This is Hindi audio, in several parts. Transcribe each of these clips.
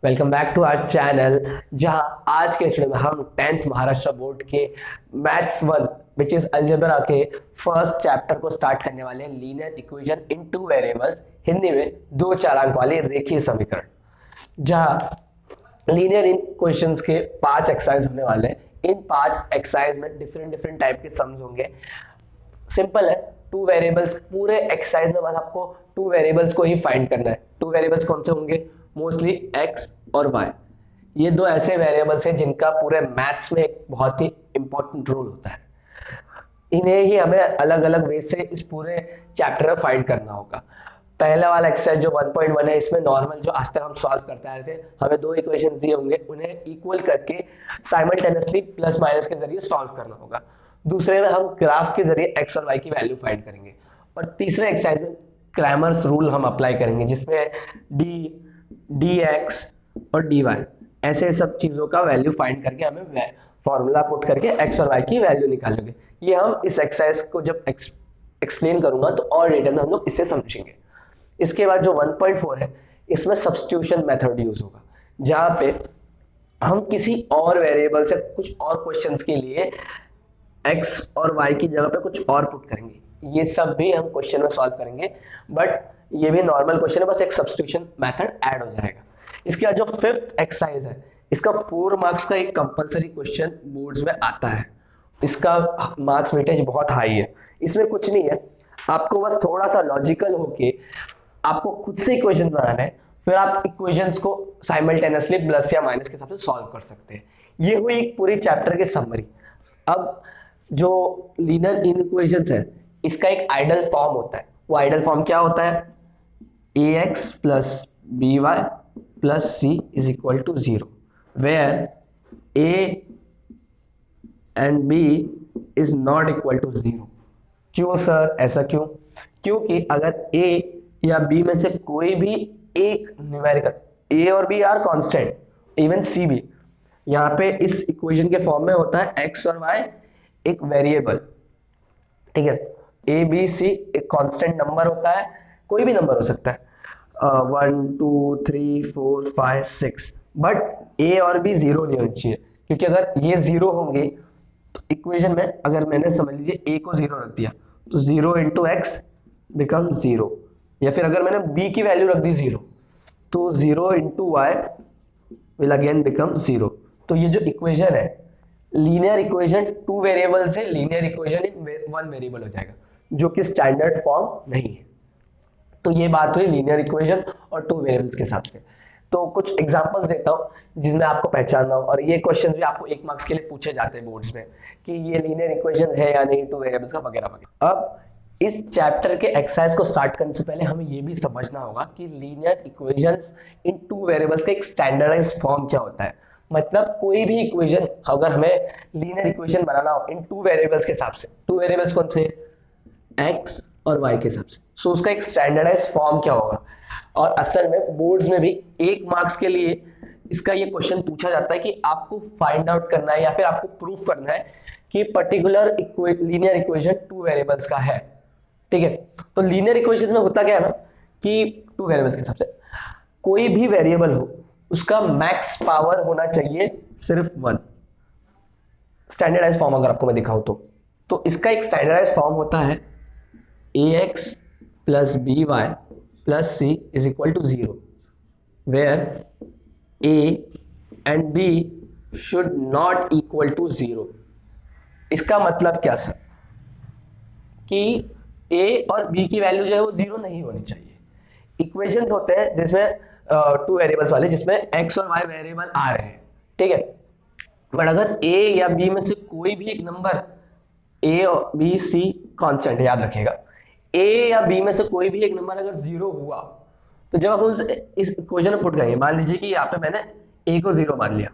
Welcome back to our channel. जहां आज के स्टूडियो में हम 10th महाराष्ट्र बोर्ड के मैथ्स 1 विच इज अलजेब्रा के फर्स्ट चैप्टर को स्टार्ट करने वाले हैं। Linear equation in two variables, Hindi में दो चारांक वाले रेखीय समीकरण। जहां लीनियर इक्वेशंस के 5 एक्सरसाइज होने वाले हैं। इन 5 एक्सरसाइज में डिफरेंट डिफरेंट टाइप के सम्स होंगे। सिंपल है, टू वेरिएबल्स पूरे एक्सरसाइज में बस आपको टू वेरिएबल्स को ही फाइंड करना है। टू वेरिएबल्स कौन से होंगे? मोस्टली एक्स और वाई। ये दो ऐसे वेरिएबल्स हैं जिनका पूरे मैथ्स में एक बहुत ही इंपॉर्टेंट रोल होता है। इन्हें ही हमें अलग अलग वे से इस पूरे चैप्टर में फाइंड करना होगा। पहला वाला एक्सरसाइज जो 1.1 है, इसमें नॉर्मल जो आज तक हम सॉल्व करते आए थे, हमें दो इक्वेशन दिए होंगे, उन्हें इक्वल करके साइमल्टेनियसली प्लस माइनस के जरिए सॉल्व करना होगा। दूसरे में हम ग्राफ के जरिए एक्स और वाई की वैल्यू फाइंड करेंगे। और तीसरे एक्सरसाइज में क्रैमर्स रूल हम अप्लाई करेंगे, जिसमें डी एक्स और डी वाई ऐसे सब चीजों का वैल्यू फाइंड करके हमें फॉर्मूला पुट करके एक्स और वाई की वैल्यू निकालेंगे। ये हम इस एक्सरसाइज को जब एक्सप्लेन करूंगा तो और डिटेल में हम लोग इसे समझेंगे। इसके बाद जो 1.4 है, इसमें सब्स्टिट्यूशन मेथड यूज होगा, जहां पे हम किसी और वेरिएबल से कुछ और क्वेश्चंस के लिए एक्स और वाई की जगह पे कुछ और पुट करेंगे। ये सब भी हम क्वेश्चन में सॉल्व करेंगे, बट ये भी नॉर्मल क्वेश्चन है, बस एक सब्स्टिट्यूशन मेथड ऐड हो जाएगा। इसके बाद जो 5th एक्सरसाइज है, इसका 4 मार्क्स का एक कंपलसरी क्वेश्चन बोर्ड्स में आता है। इसका मार्क्स वेटेज बहुत हाई है। इसमें कुछ नहीं है, आपको बस थोड़ा सा लॉजिकल होके आपको खुद से इक्वेशन बनाना है, फिर आप इक्वेशंस को साइमल्टेनियसली प्लस या माइनस के हिसाब से सॉल्व कर सकते हैं। ये हुई एक पूरी चैप्टर की समरी। अब जो लीनियर इक्वेशंस है, इसका एक आइडल फॉर्म होता है। वो आइडल फॉर्म क्या होता है? ax plus by plus c is equal to 0, where a and b is not equal to 0। क्यों सर, ऐसा क्यों? क्योंकि अगर a या b में से कोई भी एक न्यूमेरिकल, a और b are constant, even c भी, यहाँ पे इस इक्वेशन के फॉर्म में होता है x और y एक वेरिएबल, ठीक है। ए बी सी एक कांस्टेंट नंबर होता है, कोई भी नंबर हो सकता है, 1 2 3 4 5 6, बट ए और बी जीरो नहीं होनी चाहिए, क्योंकि अगर ये जीरो होंगे तो इक्वेशन में, अगर मैंने समझ लीजिए ए को जीरो रख दिया तो 0 इंटू एक्स बिकम 0, या फिर अगर मैंने बी की वैल्यू रख दी 0 तो 0 into Y will again become 0। तो ये जो इक्वेशन है, लीनियर इक्वेशन टू वेरिएबल से linear equation in one variable हो जाएगा, जो कि स्टैंडर्ड फॉर्म नहीं है। तो ये बात हुई लीनियर इक्वेशन और टू वेरिएबल्स के हिसाब से। तो कुछ एग्जांपल्स देता हूं जिसमें आपको पहचानना हो, और ये क्वेश्चंस भी आपको 1 मार्क्स के लिए पूछे जाते हैं बोर्ड्स में कि ये लीनियर इक्वेशन है या नहीं, टू वेरिएबल्स का वगैरह वगैरह। अब इस चैप्टर के एक्सरसाइज को स्टार्ट करने से पहले हमें ये भी समझना होगा कि लीनियर इक्वेशंस इन टू वेरिएबल्स का एक स्टैंडर्डाइज्ड फॉर्म क्या होता है। मतलब कोई भी इक्वेशन अगर हमें लीनियर इक्वेशन बनाना हो इन टू वेरिएबल्स के हिसाब से, टू वेरिएबल्स कौन से? एक्स और वाई के हिसाब से, सो उसका एक स्टैंडर्डाइज्ड फॉर्म क्या होगा। और असल में बोर्ड्स में भी 1 मार्क्स के लिए इसका ये क्वेश्चन पूछा जाता है कि आपको फाइंड आउट करना है या फिर आपको प्रूफ करना है कि particular linear equation two variables का है, ठीक है। तो लीनियर इक्वेशन में होता क्या है ना कि टू वेरिएबल्स के हिसाब से कोई भी वेरिएबल हो, उसका मैक्स पावर होना चाहिए सिर्फ 1। स्टैंडर्डाइज फॉर्म अगर आपको मैं दिखाऊं तो इसका एक स्टैंडर्डाइज फॉर्म होता है ax plus by plus c is equal to 0, where a and b should not equal to 0। इसका मतलब क्या सर? कि a और b की वैल्यू जो है वो 0 नहीं होनी चाहिए। इक्वेशंस होते हैं जिसमें टू वेरिएबल्स वाले, जिसमें x और y वेरिएबल आ रहे हैं, ठीक है। बट अगर a या b में से कोई भी एक नंबर, a और b c कांस्टेंट है, याद रखिएगा, a या b में से कोई भी एक नंबर अगर 0 हुआ तो जब हम इस इक्वेशन में पुट करेंगे, मान लीजिए कि यहाँ पे मैंने a को 0 मान लिया,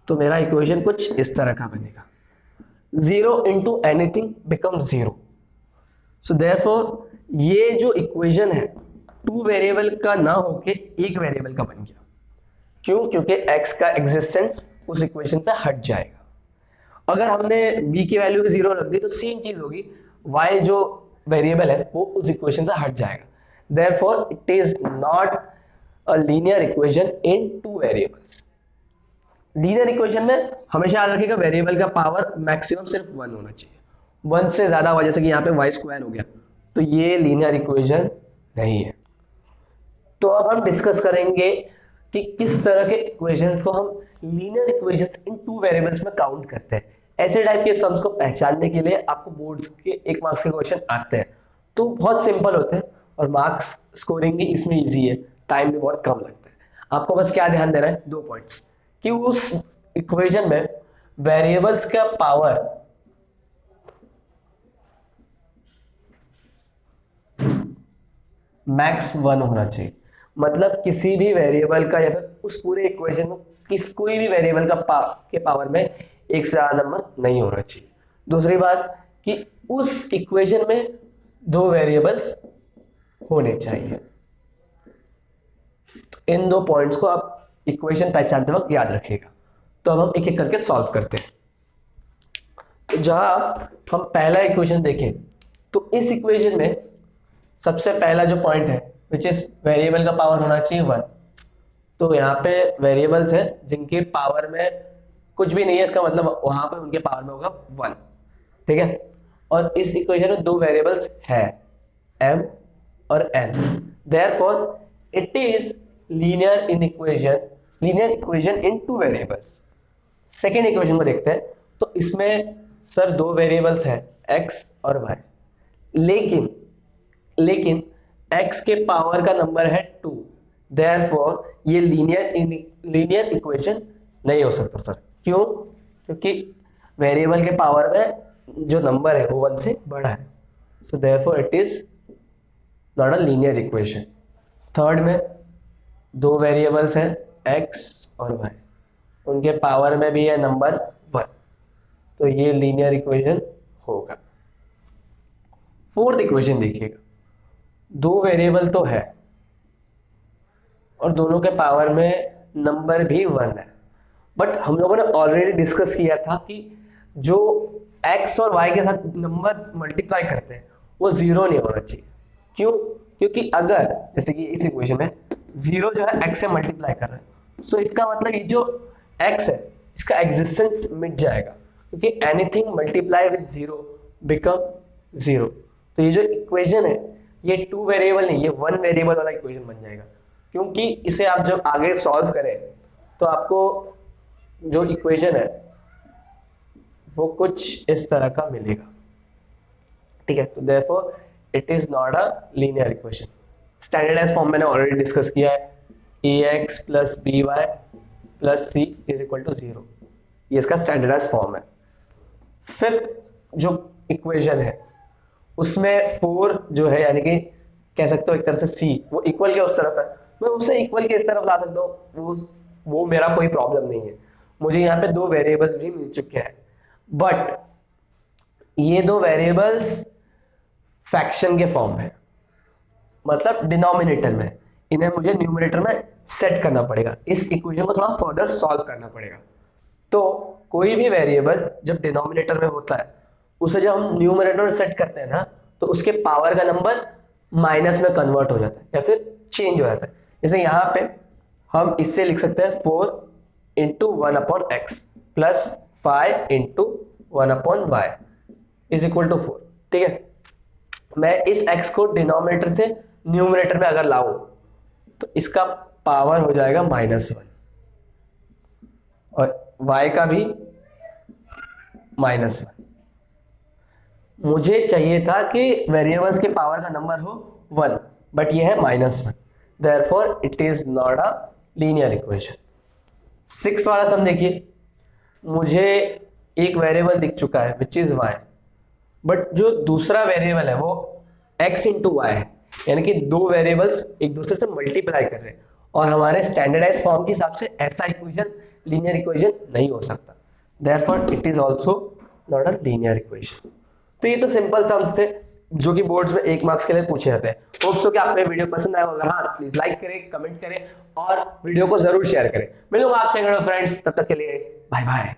तो मेरा इक्वेशन कुछ इस तरह का बनेगा, 0 into anything become 0। So therefore ये जो इक्वेशन है टू वेरिएबल का ना होके एक वेरिएबल का बन गया। क्यों? क्योंकि x का एग्जिस्टेंस उस इक्वेशन से हट जाएगा। अगर हमने b की वैल्यू 0 रख दी तो सेम चीज होगी, y जो वेरिएबल है वो उस इक्वेशन से हट जाएगा। Therefore it is not a linear equation in two variables. Linear equation में हमेशा याद रखिएगा वेरिएबल का पावर मैक्सिमम सिर्फ 1 होना चाहिए, 1 से ज्यादा हुआ जैसे कि यहाँ पे वाई स्क्वायर हो गया तो ये लीनियर इक्वेशन नहीं है। तो अब हम डिस्कस करेंगे कि किस तरह के इक्वेशंस को हम लीनियर इक्वेशंस इन टू वेरिएबल्स में काउंट करते हैं। ऐसे टाइप के सम्स को पहचानने के लिए आपको बोर्ड्स के 1 मार्क्स के क्वेश्चन आते हैं, तो बहुत सिंपल होते हैं और मार्क्स स्कोरिंग भी इसमें इजी है, टाइम भी बहुत कम लगता है। आपको बस क्या ध्यान देना है, 2 पॉइंट्स कि उस इक्वेशन में वेरिएबल्स का पावर मैक्स 1 होना चाहिए। मतलब किसी भी वेरिएबल का या फिर उस पूरे इक्वेशन में कोई भी वेरिएबल का के पावर में 1 से ज्यादा नंबर नहीं होना चाहिए। दूसरी बात कि उस इक्वेशन में 2 वेरिएबल्स होने चाहिए। तो इन 2 पॉइंट्स को आप इक्वेशन पहचानते वक्त याद रखिएगा। तो अब हम एक एक करके सॉल्व करते हैं। तो जहां हम पहला इक्वेशन देखें तो इस इक्वेशन में सबसे पहला जो पॉइंट है विच इज वेरिएबल का पावर होना चाहिए 1। तो यहाँ पे वेरिएबल्स हैं जिनके पावर में कुछ भी नहीं है, इसका मतलब वहां पे उनके पावर में होगा 1, ठीक है। और इस इक्वेशन में 2 वेरिएबल्स है m और n, therefore it is linear equation in two variables. Second equation को देखते हैं तो इसमें सर 2 वेरिएबल्स है x और y, लेकिन x के पावर का नंबर है 2, देयरफॉर ये लीनियर इक्वेशन नहीं हो सकता सर। क्यों? क्योंकि वेरिएबल के पावर में जो नंबर है वो 1 से बड़ा है, so therefore it is not a linear equation. Third में 2 वेरिएबल्स हैं x और y, उनके पावर में भी है नंबर 1, तो ये लीनियर इक्वेशन होगा। फोर्थ इक्वेशन देखिएगा, 2 वेरिएबल तो है और दोनों के पावर में नंबर भी 1 है, बट हम लोगों ने ऑलरेडी डिस्कस किया था कि जो x और y के साथ नंबर्स मल्टीप्लाई करते हैं वो 0 नहीं होना चाहिए। क्यों? क्योंकि अगर जैसे कि इस इक्वेशन में 0 जो है x से मल्टीप्लाई कर रहा है, सो इसका मतलब ये जो x है इसका एग्जिस्टेंस मिट जाएगा, क्योंकि एनीथिंग मल्टीप्लाई विद 0 बिकम 0। तो ये जो इक्वेशन है ये 2 वेरिएबल नहीं, ये 1 वेरिएबल वाला इक्वेशन बन जाएगा, क्योंकि इसे आप जब आगे सॉल्व करें तो आपको जो इक्वेशन है वो कुछ इस तरह का मिलेगा, ठीक है। तो therefore it is not a linear equation. Standardise form मैंने ऑलरेडी डिस्कस किया है, ax plus by plus c is equal to 0, ये इसका स्टैंडर्डाइज फॉर्म है। फिफ्थ जो इक्वेशन है उसमें 4 जो है यानी कि कह सकते हो एक तरह से c वो इक्वल के उस तरफ है, मैं उसे इक्वल के इस तरफ ला सकता हूँ, वो मेरा कोई प्रॉब्लम नहीं है। मुझे यहाँ पे 2 वेरिएबल्स भी मिल चुके हैं, बट ये 2 वेरिएबल्स फ्रैक्शन के फॉर्म है, मतलब डिनोमिनेटर में, इन्हें मुझे न्यूमरेटर में सेट करना पड़ेगा। इस इक्वेशन को थोड़ा फर्दर सॉल्व करना पड़ेगा। तो कोई भी वेरिएबल जब डिनोमिनेटर में होता है उसे जब हम न्यूमरेटर में सेट करते हैं ना तो उसके पावर का नंबर माइनस में कन्वर्ट हो जाता है या फिर चेंज हो जाता है। जैसे यहाँ पे हम इससे लिख सकते हैं 4 into 1/x plus 5 into 1/y is equal to 4, ठीक है। मैं इस x को डिनोमिनेटर से न्यूमरेटर में अगर लाऊं तो इसका पावर हो जाएगा -1 और y का भी -1। मुझे चाहिए था कि वेरिएबल्स के पावर का नंबर हो 1, बट ये है -1, therefore it is not a linear equation. 6 वाला सम देखिए, मुझे एक वेरिएबल दिख चुका है विच इज y, बट जो दूसरा वेरिएबल है वो x इंटू वाई है, यानी कि 2 वेरिएबल्स एक दूसरे से मल्टीप्लाई कर रहे हैं और हमारे स्टैंडर्डाइज फॉर्म के हिसाब से ऐसा इक्वेशन लीनियर इक्वेशन नहीं हो सकता, therefore it is also not a linear equation. तो ये तो सिंपल सम्स थे जो कि बोर्ड्स में 1 मार्क्स के लिए पूछे जाते हैं। होप सो कि आपको वीडियो पसंद आया होगा। हाँ, प्लीज लाइक करें, कमेंट करें और वीडियो को जरूर शेयर करें। मिलूंगा आपसे फ्रेंड्स, तब तक के लिए बाय बाय।